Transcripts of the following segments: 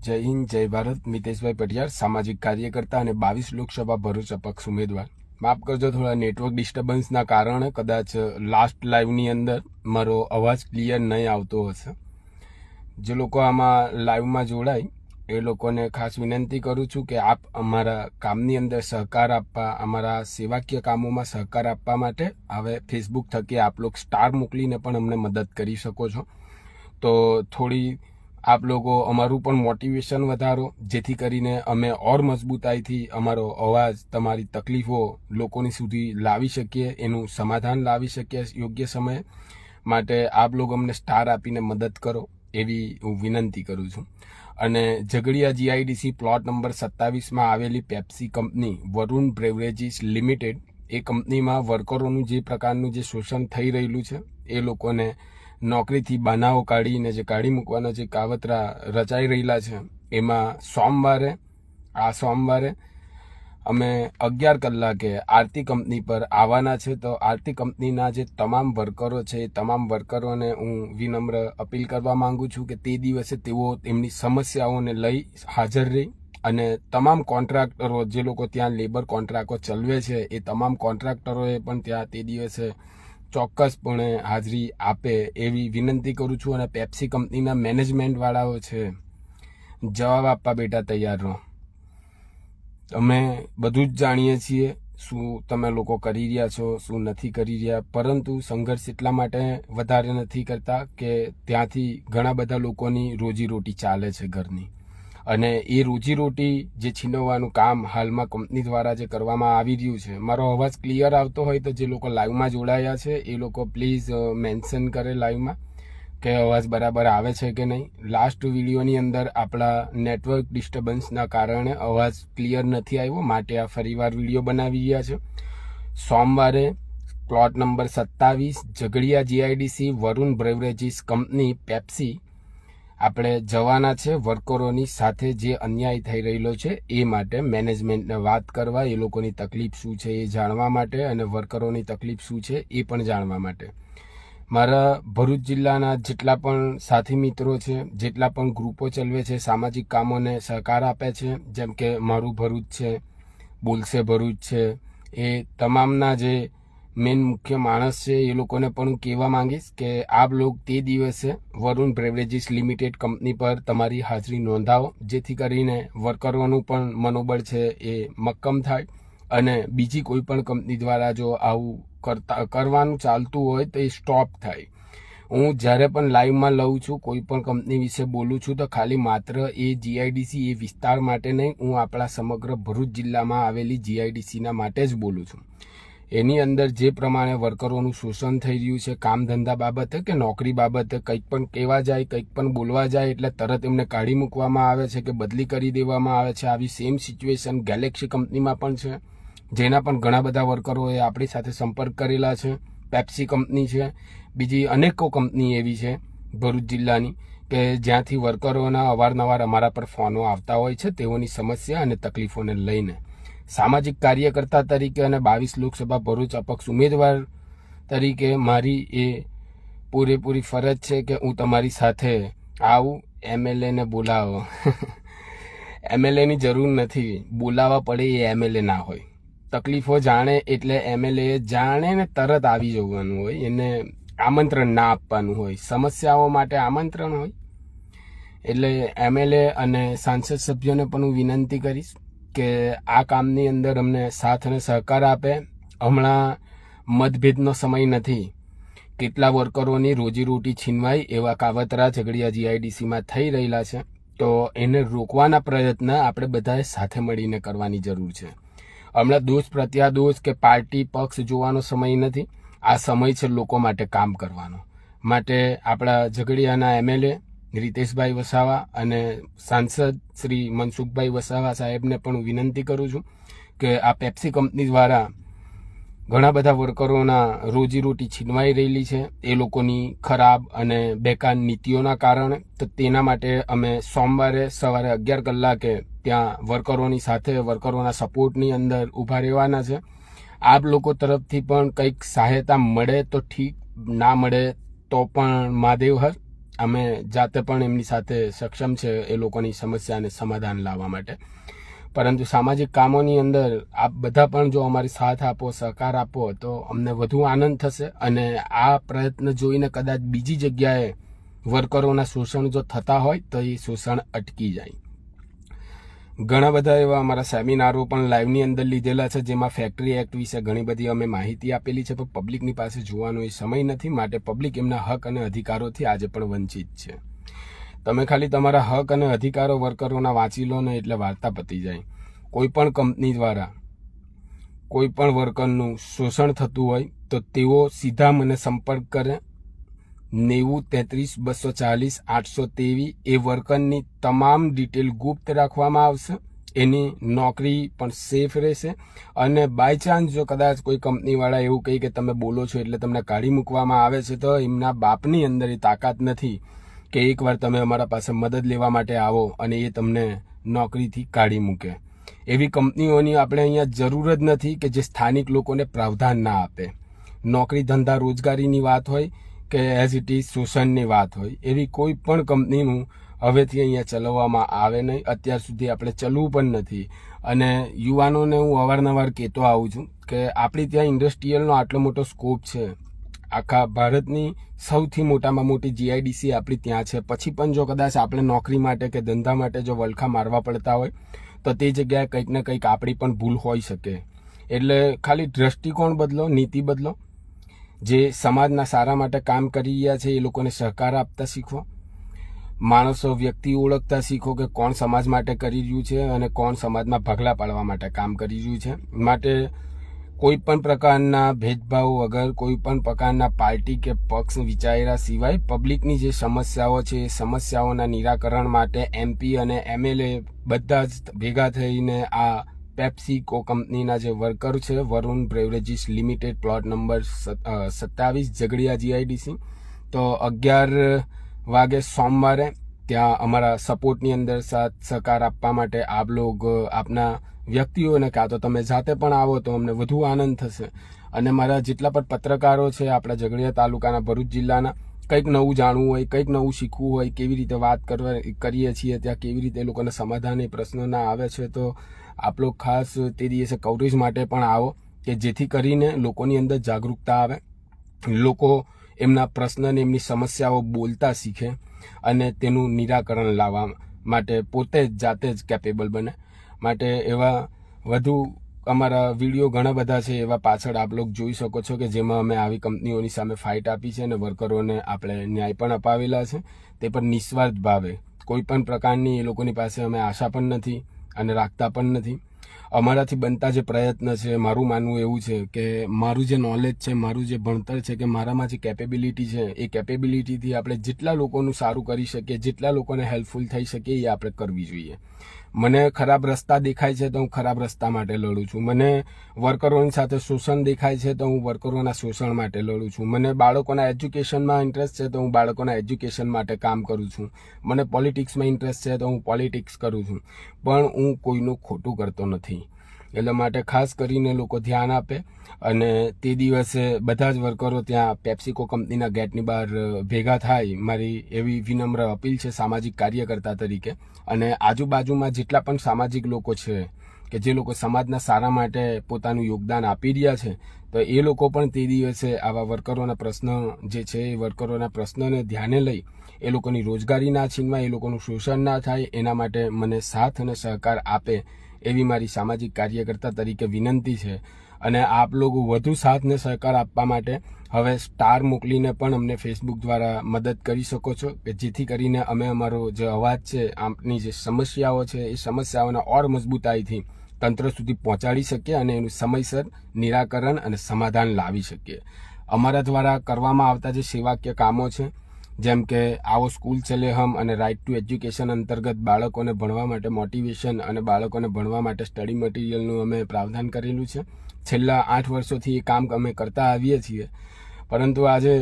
જય હિન્દ, જય ભારત. મિતેશભાઈ પટિયાર, સામાજિક કાર્યકર્તા અને 22 લોકસભા ભરૂચ અપક્ષ ઉમેદવાર. માફ કરજો, થોડા નેટવર્ક ડિસ્ટર્બન્સના કારણે કદાચ લાસ્ટ લાઈવની અંદર મારો અવાજ ક્લિયર નહીં આવતો હશે. જે લોકો આમાં લાઈવમાં જોડાય એ લોકોને ખાસ વિનંતી કરું છું કે આપ અમારા કામની અંદર સહકાર આપવા, અમારા સેવાકીય કામોમાં સહકાર આપવા માટે હવે ફેસબુક થકી આપ લોકો સ્ટાર મોકલીને પણ અમને મદદ કરી શકો છો. તો થોડી આપ લોકો અમારું પણ મોટિવેશન વધારો, જેથી કરીને અમે ઓર મજબૂતાઈથી અમારો અવાજ, તમારી તકલીફો લોકોની સુધી લાવી શકીએ, એનું સમાધાન લાવી શકીએ યોગ્ય સમયે. માટે આપ લોકો અમને સ્ટાર આપીને મદદ કરો એવી હું વિનંતી કરું છું. અને ઝઘડિયા જીઆઈડીસી પ્લોટ નંબર 27માં આવેલી Pepsi company Varun Beverages limited, એ કંપનીમાં વર્કરોનું જે પ્રકારનું જે શોષણ થઈ રહેલું છે, એ લોકોને નોકરીથી બનાવો કાઢીને જે કાઢી મૂકવાના જે કાવતરા રચાઈ રહેલા છે, એમાં સોમવારે અમે 11 કલાકે આરતી કંપની પર આવવાના છે. તો આરતી કંપનીના જે તમામ વર્કરો છે, એ તમામ વર્કરોને હું વિનમ્ર અપીલ કરવા માંગુ છું કે તે દિવસે તેઓ તેમની સમસ્યાઓને લઈ હાજર રહી અને તમામ કોન્ટ્રાક્ટરો, જે લોકો ત્યાં લેબર કોન્ટ્રાક્ટો ચલાવે છે, એ તમામ કોન્ટ્રાક્ટરોએ પણ ત્યાં તે દિવસે ચોક્કસપણે હાજરી આપે એવી વિનંતી કરું છું. અને પેપ્સી કંપનીના મેનેજમેન્ટવાળાઓ છે, જવાબ આપવા બેટા તૈયાર રહો. અમે બધું જ જાણીએ છીએ શું તમે લોકો કરી રહ્યા છો, શું નથી કરી રહ્યા, પરંતુ સંઘર્ષ એટલા માટે વધારે નથી કરતા કે ત્યાંથી ઘણા બધા લોકોની રોજીરોટી ચાલે છે ઘરની, અને એ રોજીરોટી જે છીનવવાનું કામ હાલમાં કંપની દ્વારા જે કરવામાં આવી રહ્યું છે. મારો અવાજ ક્લિયર આવતો હોય તો જે લોકો લાઈવમાં જોડાયા છે એ લોકો પ્લીઝ મેન્શન કરે લાઈવમાં કે અવાજ બરાબર આવે છે કે નહીં. લાસ્ટ વિડીયોની અંદર આપણા નેટવર્ક ડિસ્ટર્બન્સના કારણે અવાજ ક્લિયર નથી આવ્યો, માટે આ ફરીવાર વિડીયો બનાવી રહ્યા છે. સોમવારે plot number 27 Jhagadia GIDC Varun Beverages company Pepsi આપણે જવાના છે. વર્કરોની સાથે જે અન્યાય થઈ રહેલો છે એ માટે મેનેજમેન્ટને વાત કરવા, એ લોકોની તકલીફ શું છે એ જાણવા માટે, અને વર્કરોની તકલીફ શું છે એ પણ જાણવા માટે. મારા ભરૂચ જિલ્લાના જેટલા પણ સાથી મિત્રો છે, જેટલા પણ ગ્રુપો ચલાવે છે, સામાજિક કામોને સહકાર આપે છે, જેમ કે મારું ભરૂચ છે, બોલશે ભરૂચ છે, એ તમામના જે મેન મુખ્ય માણસ છે એ લોકોને પણ હું કહેવા માંગીશ કે આપ લોકો તે દિવસે વરુણ બ્રેવરેજીસ લિમિટેડ કંપની પર તમારી હાજરી નોંધાવો, જેથી કરીને વર્કરોનું પણ મનોબળ છે એ મક્કમ થાય. અને બીજી કોઈ પણ કંપની દ્વારા જો આવું કરવાનું ચાલતું હોય તો એ સ્ટોપ થાય. હું જ્યારે પણ લાઈવમાં લઉં છું, કોઈ પણ કંપની વિશે બોલું છું, તો ખાલી માત્ર એ જીઆઈડીસી એ વિસ્તાર માટે નહીં, હું આપણા સમગ્ર ભરૂચ જિલ્લામાં આવેલી જીઆઈડીસીના માટે જ બોલું છું. એની અંદર જે પ્રમાણે વર્કરોનું શોષણ થઈ રહ્યું છે, કામ ધંધા બાબતે કે નોકરી બાબતે કંઈક પણ કહેવા જાય, કંઈક પણ બોલવા જાય એટલે તરત એમને કાઢી મૂકવામાં આવે છે કે બદલી કરી દેવામાં આવે છે. આવી સેમ સિચ્યુએશન ગેલેક્સી કંપનીમાં પણ છે, જેના પણ ઘણા બધા વર્કરોએ આપણી સાથે સંપર્ક કરેલા છે. પેપ્સી કંપની છે, બીજી અનેકો કંપની એવી છે ભરૂચ જિલ્લાની કે જ્યાંથી વર્કરોના અવારનવાર અમારા પર ફોનો આવતા હોય છે તેઓની સમસ્યા અને તકલીફોને લઈને. સામાજિક કાર્યકર્તા તરીકે અને 22 લોકસભા ભરૂચ અપક્ષ ઉમેદવાર તરીકે મારી એ પૂરેપૂરી ફરજ છે કે હું તમારી સાથે આવું. એમએલએને બોલાવો એમએલએની જરૂર નથી, બોલાવવા પડે એ એમએલએ ના હોય. તકલીફો જાણે એટલે એમએલએ જાણે ને તરત આવી જવાનું હોય, એને આમંત્રણ ના આપવાનું હોય. સમસ્યાઓ માટે આમંત્રણ હોય. એટલે એમએલએ અને સાંસદ સભ્યોને પણ હું વિનંતી કરીશ કે આ કામની અંદર અમને સાથ અને સહકાર આપે. હમણાં મતભેદનો સમય નથી. કેટલા વર્કરોની રોજીરોટી છીનવાય એવા કાવતરા ઝઘડિયા જીઆઈડીસીમાં થઈ રહેલા છે, તો એને રોકવાના પ્રયત્ન આપણે બધાએ સાથે મળીને કરવાની જરૂર છે. હમણાં દોષ પ્રત્યાદોષ કે પાર્ટી પક્ષ જોવાનો સમય નથી. આ સમય છે લોકો માટે કામ કરવાનો. માટે આપણા ઝઘડિયાના એમએલએ રીતેશભાઈ વસાવા અને સાંસદ શ્રી મનસુખભાઈ વસાવા સાહેબને પણ વિનંતી કરું છું કે આ પેપ્સી કંપની દ્વારા ઘણા બધા વર્કરોના રોજીરોટી છીનવાઈ રહેલી છે એ લોકોની ખરાબ અને બેકાર નીતિઓના કારણે. તો તેના માટે અમે સોમવારે સવારે 11 કલાકે ત્યાં વર્કરોની સાથે, વર્કરોના સપોર્ટની અંદર ઊભા રહેવાના છે. આપ લોકો તરફથી પણ કંઈક સહાયતા મળે તો ઠીક, ના મળે તો પણ મહાદેવ હર. અમે જાતે પણ એમની સાથે સક્ષમ છે એ લોકોની સમસ્યાને સમાધાન લાવવા માટે. પરંતુ સામાજિક કામોની અંદર આપ બધા પણ જો અમારી સાથ આપો, સહકાર આપો તો અમને વધુ આનંદ થશે અને આ પ્રયત્ન જોઈને કદાચ બીજી જગ્યાએ વર્કરોના શોષણ જો થતા હોય તો એ શોષણ અટકી જાય. ઘણા બધા એવા અમારા સેમિનારો પણ લાઈવની અંદર લીધેલા છે, જેમાં ફેક્ટરી એક્ટ વિશે ઘણી બધી અમે માહિતી આપેલી છે, પણ પબ્લિકની પાસે જોવાનો એ સમય નથી, માટે પબ્લિક એમના હક અને અધિકારોથી આજે પણ વંચિત છે. તમે ખાલી તમારા હક અને અધિકારો વર્કરોના વાંચી લો ને એટલે વાર્તા પતી જાય. કોઈ પણ કંપની દ્વારા કોઈ પણ વર્કરનું શોષણ થતું હોય તો તેઓ સીધા મને સંપર્ક કરે. 90 33 240 823 એ વર્કરની તમામ ડિટેલ ગુપ્ત રાખવામાં આવશે. એની નોકરી પણ સેફ રહેશે અને બાય ચાન્સ જો કદાચ કોઈ કંપનીવાળા એવું કહે કે તમે બોલો છો એટલે તમને કાઢી મૂકવામાં આવે છે, તો એમના બાપની અંદર એ તાકાત નથી કે એકવાર તમે અમારા પાસે મદદ લેવા માટે આવો અને એ તમને નોકરીથી કાઢી મૂકે. એવી કંપનીઓની આપણે અહીંયા જરૂર જ નથી કે જે સ્થાનિક લોકોને પ્રાવધાન ના આપે. નોકરી ધંધા રોજગારીની વાત હોય કે એઝ ઇટ ઇઝ શોષણની વાત હોય, એવી કોઈ પણ કંપનીનું હવેથી અહીંયા ચલાવવામાં આવે નહીં. અત્યાર સુધી આપણે ચલવું પણ નથી. અને યુવાનોને હું અવારનવાર કહેતો આવું છું કે આપણી ત્યાં ઇન્ડસ્ટ્રીયલનો આટલો મોટો સ્કોપ છે. આખા ભારતની સૌથી મોટામાં મોટી જીઆઈડીસી આપણી ત્યાં છે. પછી પણ જો કદાચ આપણે નોકરી માટે કે ધંધા માટે જો વલખા મારવા પડતા હોય તો તે જગ્યાએ કંઈક ને કંઈક આપણી પણ ભૂલ હોઈ શકે. એટલે ખાલી દ્રષ્ટિકોણ બદલો, નીતિ બદલો. જે સમાજના સારા માટે કામ કરી રહ્યા છે એ લોકોને સહકાર આપતા શીખો. માણસો, વ્યક્તિ ઓળખતા શીખો કે કોણ સમાજ માટે કરી રહ્યું છે અને કોણ સમાજમાં ભાગલા પાડવા માટે કામ કરી રહ્યું છે. માટે કોઈ પણ પ્રકારના ભેદભાવ વગર, કોઈ પણ પ્રકારના પાર્ટી કે પક્ષ વિચાર્યા સિવાય પબ્લિકની જે સમસ્યાઓ છે એ સમસ્યાઓના નિરાકરણ માટે MP અને MLA બધા જ ભેગા થઈને આ પેપ્સીકો કંપનીના જે વર્કર છે, Varun Beverages Limited, plot number 27 Jhagadia GIDC, તો 11 વાગે સોમવારે ત્યાં અમારા સપોર્ટની અંદર સાથ સહકાર આપવા માટે આપ લોગ આપના વ્યક્તિઓને કાં તો તમે જાતે પણ આવો તો અમને વધુ આનંદ થશે. અને મારા જેટલા પણ પત્રકારો છે આપણા ઝઘડિયા તાલુકાના, ભરૂચ જિલ્લાના, કંઈક નવું જાણવું હોય, કંઈક નવું શીખવું હોય, કેવી રીતે વાત કરીએ છીએ ત્યાં કેવી રીતે એ લોકોને સમાધાન એ પ્રશ્નોના આવે છે, તો આપ લોગ ખાસ તે દિવસે કવરેજ માટે પણ આવો કે જેથી કરીને લોકોની અંદર જાગૃતતા આવે, લોકો એમના પ્રશ્નને, એમની સમસ્યાઓ બોલતા શીખે અને તેનું નિરાકરણ લાવવા માટે પોતે જ જાતે જ કેપેબલ બને. માટે એવા વધુ અમારા વિડીયો ઘણા બધા છે, એવા પાછળ આપ લોગ જોઈ શકો છો કે જેમાં અમે આવી કંપનીઓની સામે ફાઇટ આપી છે અને વર્કરોને આપણે ન્યાય પણ અપાવેલા છે, તે પણ નિસ્વાર્થ ભાવે. કોઈ પણ પ્રકારની એ લોકોની પાસે અમે આશા પણ નથી અને રાખતા પણ નથી. અમારાથી બનતા જે પ્રયત્ન છે, મારું માનવું એવું છે કે મારું જે નોલેજ છે, મારું જે ભણતર છે, કે મારામાં જે કેપેબિલિટી છે, એ કેપેબિલિટીથી આપણે જેટલા લોકોનું સારું કરી શકીએ, જેટલા લોકોને હેલ્પફુલ થઈ શકીએ એ આપણે કરવી જોઈએ. મને ખરાબ રસ્તા દેખાય છે તો હું ખરાબ રસ્તા માટે લડું છું. મને વર્કરોની સાથે શોષણ દેખાય છે તો હું વર્કરોના શોષણ માટે લડું છું. મને બાળકોના એજ્યુકેશનમાં ઇન્ટરેસ્ટ છે તો હું બાળકોના એજ્યુકેશન માટે કામ કરું છું. મને પોલિટિક્સમાં ઇન્ટરેસ્ટ છે તો હું પોલિટિક્સ કરું છું. પણ હું કોઈનું ખોટું કરતો નથી. એટલે માટે ખાસ કરીને લોકો ધ્યાન આપે અને તે દિવસે બધા જ વર્કરો ત્યાં પેપ્સીકો કંપનીના ગેટની બહાર ભેગા થાય. મારી એવી વિનમ્ર અપીલ છે સામાજિક કાર્યકર્તા તરીકે. અને આજુબાજુમાં જેટલા પણ સામાજિક લોકો છે કે જે લોકો સમાજના સારા માટે પોતાનું યોગદાન આપી રહ્યા છે, તો એ લોકો પણ તે દિવસે આવા વર્કરોના પ્રશ્ન જે છે એ વર્કરોના પ્રશ્નોને ધ્યાને લઈ એ લોકોની રોજગારી ના છીનવાય, એ લોકોનું શોષણ ના થાય, એના માટે મને સાથ અને સહકાર આપે એવી મારી સામાજિક કાર્યકર્તા તરીકે વિનંતી છે. અને આપ લોકો વધુ સાથ ને સહકાર આપવા માટે હવે સ્ટાર મોકલીને પણ અમને ફેસબુક દ્વારા મદદ કરી શકો છો કે જેથી કરીને અમે અમારો જે અવાજ છે, આપની જે સમસ્યાઓ છે, એ સમસ્યાઓને ઓર મજબૂતાઈથી તંત્ર સુધી પહોંચાડી શકીએ અને એનું સમયસર નિરાકરણ અને સમાધાન લાવી શકીએ. અમારા દ્વારા કરવામાં આવતા જે સેવાકીય કામો છે, જેમ કે આવો સ્કૂલ ચલે હમ અને રાઇટ ટુ એજ્યુકેશન અંતર્ગત બાળકોને ભણવા માટે મોટિવેશન અને બાળકોને ભણવા માટે સ્ટડી મટીરિયલનું અમે પ્રાવધાન કરેલું છે. છેલ્લા 8 વર્ષોથી એ કામ અમે કરતા આવીએ છીએ. પરંતુ આજે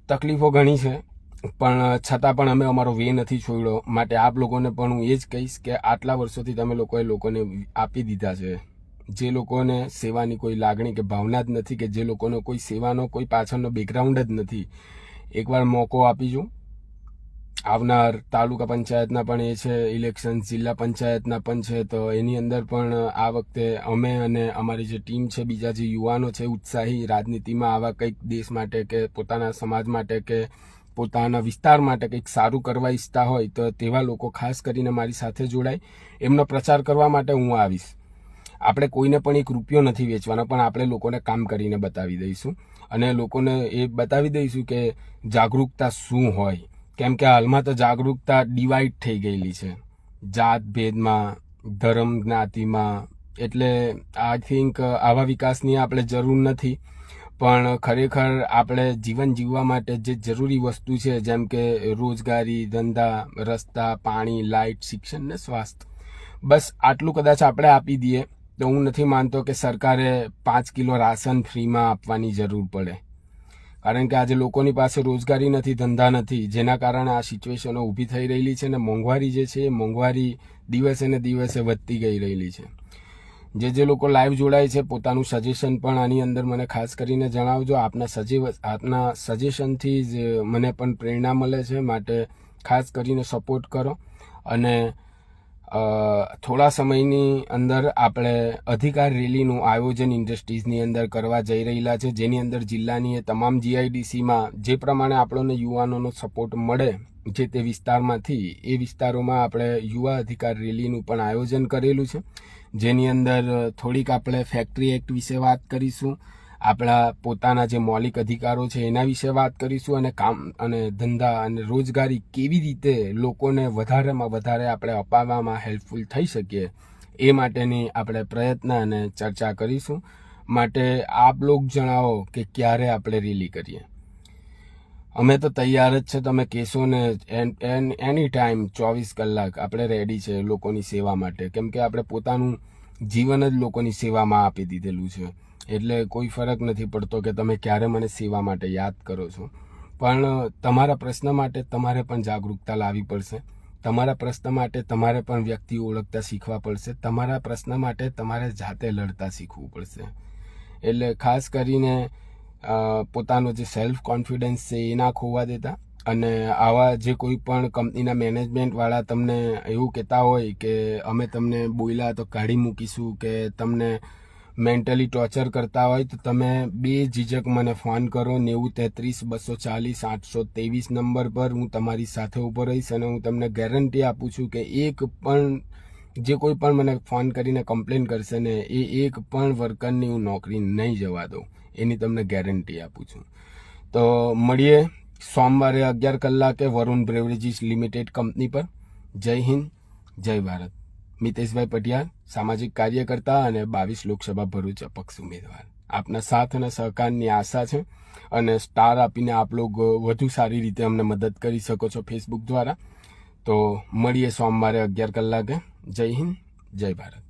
તકલીફો ઘણી છે, પણ છતાં પણ અમે અમારો વે નથી છોડ્યો. માટે આપ લોકોને પણ હું એ જ કહીશ કે આટલા વર્ષોથી તમે લોકોને આપી દીધા છે. જે લોકોને સેવાની કોઈ લાગણી કે ભાવના જ નથી, કે જે લોકોનો કોઈ સેવાનો કોઈ પાછળનો બેકગ્રાઉન્ડ જ નથી, એકવાર મોકો આપીજો. આવનાર તાલુકા પંચાયતના પણ એ છે ઇલેક્શન, જિલ્લા પંચાયતના પણ છે. તો એની અંદર પણ આ વખતે અમે અને અમારી જે ટીમ છે, બીજા જે યુવાનો છે ઉત્સાહી, રાજનીતિમાં આવા કંઈક દેશ માટે કે પોતાના સમાજ માટે કે પોતાના વિસ્તાર માટે કંઈક સારું કરવા ઈચ્છતા હોય તો તેવા લોકો ખાસ કરીને મારી સાથે જોડાય. એમનો પ્રચાર કરવા માટે હું આવીશ. આપણે કોઈને પણ એક રૂપિયો નથી વેચવાનો, પણ આપણે લોકોને કામ કરીને બતાવી દઈશું અને લોકોને એ બતાવી દઈશું કે જાગૃતતા શું હોય. કેમ કે હાલમાં તો જાગૃતતા ડિવાઈડ થઈ ગયેલી છે, જાત ભેદમાં, ધર્મ જ્ઞાતિમાં. એટલે આઈ થિંક આવા વિકાસની આપણે જરૂર નથી, પણ ખરેખર આપણે જીવન જીવવા માટે જે જરૂરી વસ્તુ છે, જેમ કે રોજગારી, ધંધા, રસ્તા, પાણી, લાઇટ, શિક્ષણ ને સ્વાસ્થ્ય, બસ આટલું કદાચ આપણે આપી દઈએ તો હું નથી માનતો કે સરકારે 5 કિલો રાશન ફ્રીમાં આપવાની જરૂર પડે. કારણ કે આજે લોકોની પાસે રોજગારી નથી, ધંધા નથી, જેના કારણે આ સિચ્યુએશનો ઊભી થઈ રહેલી છે અને મોંઘવારી જે છે એ મોંઘવારી દિવસે ને દિવસે વધતી ગઈ રહેલી છે. જે લોકો લાઈવ જોડાય છે, પોતાનું સજેશન પણ આની અંદર મને ખાસ કરીને જણાવજો. આપના સજેશનથી જ મને પણ પ્રેરણા મળે છે, માટે ખાસ કરીને સપોર્ટ કરો. અને થોડા સમયની અંદર આપણે અધિકાર રેલીનું આયોજન ઇન્ડસ્ટ્રીઝની અંદર કરવા જઈ રહેલા છે, જેની અંદર જિલ્લાની એ તમામ GIDCમાં જે પ્રમાણે આપણને યુવાનોનો સપોર્ટ મળે જે તે વિસ્તારમાંથી, એ વિસ્તારોમાં આપણે યુવા અધિકાર રેલીનું પણ આયોજન કરેલું છે, જેની અંદર થોડીક આપણે ફેક્ટરી એક્ટ વિશે વાત કરીશું, આપણા પોતાના જે મૌલિક અધિકારો છે એના વિશે વાત કરીશું, અને કામ અને ધંધા અને રોજગારી કેવી રીતે લોકોને વધારેમાં વધારે આપણે અપાવવામાં હેલ્પફુલ થઈ શકીએ એ માટેની આપણે પ્રયત્ન અને ચર્ચા કરીશું. માટે આપ લોગ જણાવો કે ક્યારે આપણે રેલી કરીએ. અમે તો તૈયાર જ છે, તમે કહેશો ને એની ટાઈમ 24 કલાક આપણે રેડી છે લોકોની સેવા માટે. કેમ કે આપણે પોતાનું જીવન જ લોકોની સેવામાં આપી દીધેલું છે, એટલે કોઈ ફરક નથી પડતો કે તમે ક્યારે મને સેવા માટે યાદ કરો છો. પણ તમારા પ્રશ્ન માટે તમારે પણ જાગૃતતા લાવવી પડશે. તમારા પ્રશ્ન માટે તમારે પણ વ્યક્તિ ઓળખતા શીખવા પડશે. તમારા પ્રશ્ન માટે તમારે જાતે લડતા શીખવું પડશે. એટલે ખાસ કરીને પોતાનો જે સેલ્ફ કોન્ફિડન્સ છે એ ના ખોવા દેતા. અને આવા જે કોઈ પણ કંપનીના મેનેજમેન્ટવાળા તમને એવું કહેતા હોય કે અમે તમને બોલ્યા તો કાઢી મૂકીશું, કે તમને મેન્ટલી ટોર્ચર કરતા હોય, તો તમે બેઝિઝક મને ફોન કરો 90 33 240 823 નંબર પર. હું તમારી સાથે ઊભો રહીશ અને હું તમને ગેરંટી આપું છું કે એક પણ જે કોઈ પણ મને ફોન કરીને કમ્પ્લેન કરશે ને એ એક પણ વર્કરની હું નોકરી નહીં જવા દઉં, એની તમને ગેરંટી આપું છું. તો મળીએ સોમવારે 11 કલાકે વરુણ બ્રેવરેજીસ લિમિટેડ કંપની પર. જય હિન્દ, જય ભારત. મિતેશભાઈ પટિયાર, સામાજિક કાર્યકર્તા અને 22 લોકસભા ભરૂચ અપક્ષ ઉમેદવાર. આપના સાથ અને સહકારની આશા છે અને સ્ટાર આપીને આપ લોકો વધુ સારી રીતે અમને મદદ કરી શકો છો ફેસબુક દ્વારા. તો મળીએ સોમવારે 11 કલાકે. જય હિન્દ, જય ભારત.